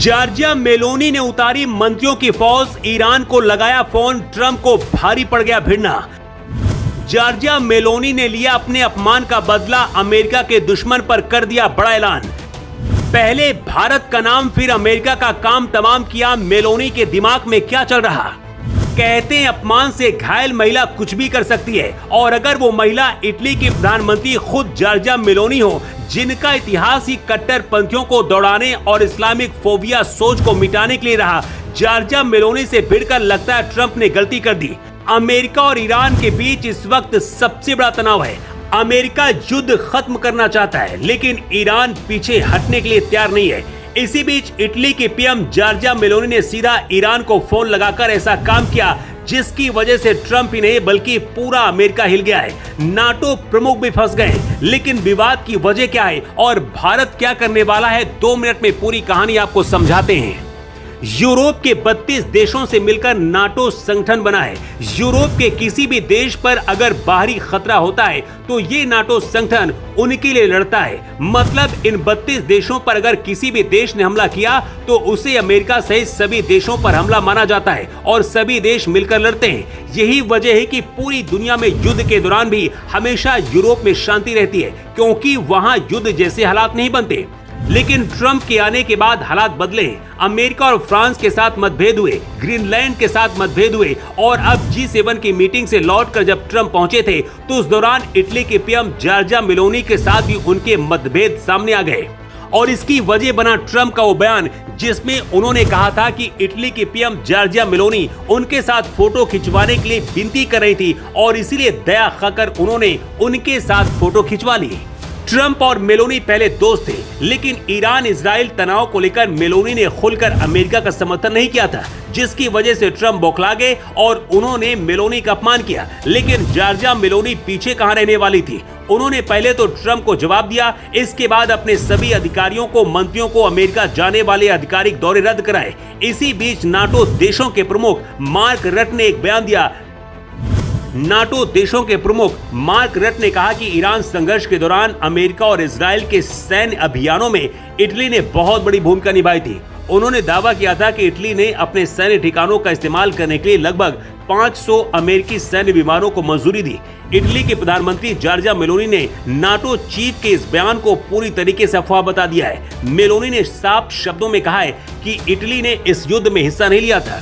Giorgia Meloni ने उतारी मंत्रियों की फौज, ईरान को लगाया फोन, ट्रंप को भारी पड़ गया भिड़ना। जॉर्जिया मेलोनी ने लिया अपने अपमान का बदला, अमेरिका के दुश्मन पर कर दिया बड़ा ऐलान। पहले भारत का नाम फिर अमेरिका का काम तमाम किया। मेलोनी के दिमाग में क्या चल रहा? कहते हैं अपमान से घायल महिला कुछ भी कर सकती है, और अगर वो महिला इटली की प्रधानमंत्री खुद जॉर्जिया मेलोनी हो, जिनका इतिहास ही कट्टरपंथियों को दौड़ाने और इस्लामिक फोबिया सोच को मिटाने के लिए रहा, जॉर्जिया मेलोनी से भिड़कर लगता है ट्रंप ने गलती कर दी। अमेरिका और ईरान के बीच इस वक्त सबसे बड़ा तनाव है। अमेरिका युद्ध खत्म करना चाहता है, लेकिन ईरान पीछे हटने के लिए तैयार नहीं है। इसी बीच इटली के पीएम जॉर्जिया मेलोनी ने सीधा ईरान को फोन लगाकर ऐसा काम किया जिसकी वजह से ट्रंप ही नहीं बल्कि पूरा अमेरिका हिल गया है। नाटो प्रमुख भी फंस गए। लेकिन विवाद की वजह क्या है और भारत क्या करने वाला है, 2 मिनट में पूरी कहानी आपको समझाते हैं। यूरोप के 32 देशों से मिलकर नाटो संगठन बना है। यूरोप के किसी भी देश पर अगर बाहरी खतरा होता है तो ये नाटो संगठन उनके लिए लड़ता है। मतलब इन 32 देशों पर अगर किसी भी देश ने हमला किया तो उसे अमेरिका सहित सभी देशों पर हमला माना जाता है और सभी देश मिलकर लड़ते हैं। यही वजह है कि पूरी दुनिया में युद्ध के दौरान भी हमेशा यूरोप में शांति रहती है, क्योंकि वहाँ युद्ध जैसे हालात नहीं बनते। लेकिन ट्रंप के आने के बाद हालात बदले। अमेरिका और फ्रांस के साथ मतभेद हुए, ग्रीनलैंड के साथ मतभेद हुए, और अब G7 की मीटिंग से लौटकर जब ट्रंप पहुंचे थे तो उस दौरान इटली के पीएम जॉर्जिया मेलोनी के साथ भी उनके मतभेद सामने आ गए। और इसकी वजह बना ट्रंप का वो बयान जिसमें उन्होंने कहा था कि इटली की पीएम जॉर्जिया मेलोनी उनके साथ फोटो खिंचवाने के लिए विनती कर रही थी और इसीलिए दया खाकर उन्होंने उनके साथ फोटो खिंचवा ली। ट्रंप और मेलोनी पहले दोस्त थे, लेकिन ईरान इजराइल तनाव को लेकर मेलोनी ने खुलकर अमेरिका का समर्थन नहीं किया था, जिसकी वजह से ट्रंप बौखला गए और उन्होंने मेलोनी का अपमान किया। लेकिन जॉर्जिया मेलोनी पीछे कहां रहने वाली थी। उन्होंने पहले तो ट्रंप को जवाब दिया, इसके बाद अपने सभी अधिकारियों को, मंत्रियों को अमेरिका जाने वाले आधिकारिक दौरे रद्द कराए। इसी बीच नाटो देशों के प्रमुख मार्क रट ने एक बयान दिया। नाटो देशों के प्रमुख मार्क रट ने कहा कि ईरान संघर्ष के दौरान अमेरिका और इजराइल के सैन्य अभियानों में इटली ने बहुत बड़ी भूमिका निभाई थी। उन्होंने दावा किया था कि इटली ने अपने सैन्य ठिकानों का इस्तेमाल करने के लिए लगभग 500 अमेरिकी सैन्य विमानों को मंजूरी दी। इटली के प्रधानमंत्री जॉर्जिया मेलोनी ने नाटो चीफ के इस बयान को पूरी तरीके से अफवाह बता दिया है। मेलोनी ने साफ शब्दों में कहा है कि इटली ने इस युद्ध में हिस्सा नहीं लिया था।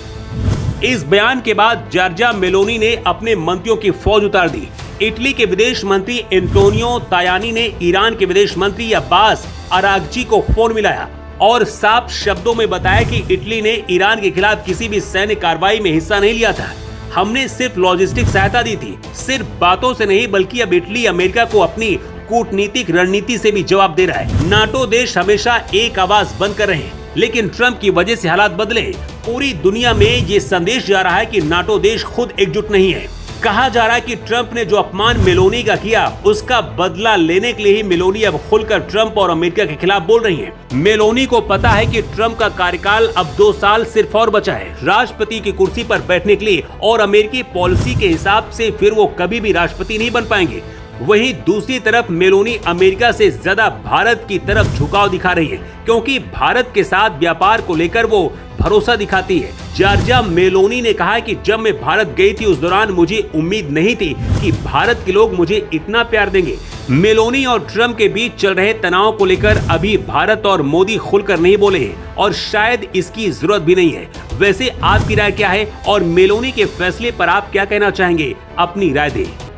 इस बयान के बाद जॉर्जिया मेलोनी ने अपने मंत्रियों की फौज उतार दी। इटली के विदेश मंत्री एंटोनियो तायानी ने ईरान के विदेश मंत्री अब्बास अरागची को फोन मिलाया और साफ शब्दों में बताया कि इटली ने ईरान के खिलाफ किसी भी सैन्य कार्रवाई में हिस्सा नहीं लिया था। हमने सिर्फ लॉजिस्टिक सहायता दी थी। सिर्फ बातों से नहीं, बल्कि अब इटली अमेरिका को अपनी कूटनीतिक रणनीति से भी जवाब दे रहा है। नाटो देश हमेशा एक आवाज बनकर रहे, लेकिन ट्रंप की वजह से हालात बदले। पूरी दुनिया में ये संदेश जा रहा है कि नाटो देश खुद एकजुट नहीं है। कहा जा रहा है कि ट्रंप ने जो अपमान मेलोनी का किया उसका बदला लेने के लिए ही मेलोनी अब खुलकर ट्रंप और अमेरिका के खिलाफ बोल रही हैं। मेलोनी को पता है कि ट्रंप का कार्यकाल अब 2 साल सिर्फ और बचा है राष्ट्रपति की कुर्सी पर बैठने के लिए, और अमेरिकी पॉलिसी के हिसाब से फिर वो कभी भी राष्ट्रपति नहीं बन पाएंगे। वहीं दूसरी तरफ मेलोनी अमेरिका से ज्यादा भारत की तरफ झुकाव दिखा रही है, क्योंकि भारत के साथ व्यापार को लेकर वो भरोसा दिखाती है। जॉर्जिया मेलोनी ने कहा कि जब मैं भारत गई थी उस दौरान मुझे उम्मीद नहीं थी कि भारत के लोग मुझे इतना प्यार देंगे। मेलोनी और ट्रंप के बीच चल रहे तनाव को लेकर अभी भारत और मोदी खुलकर नहीं बोले हैं, और शायद इसकी जरूरत भी नहीं है। वैसे आपकी राय क्या है और मेलोनी के फैसले पर आप क्या कहना चाहेंगे? अपनी राय दें।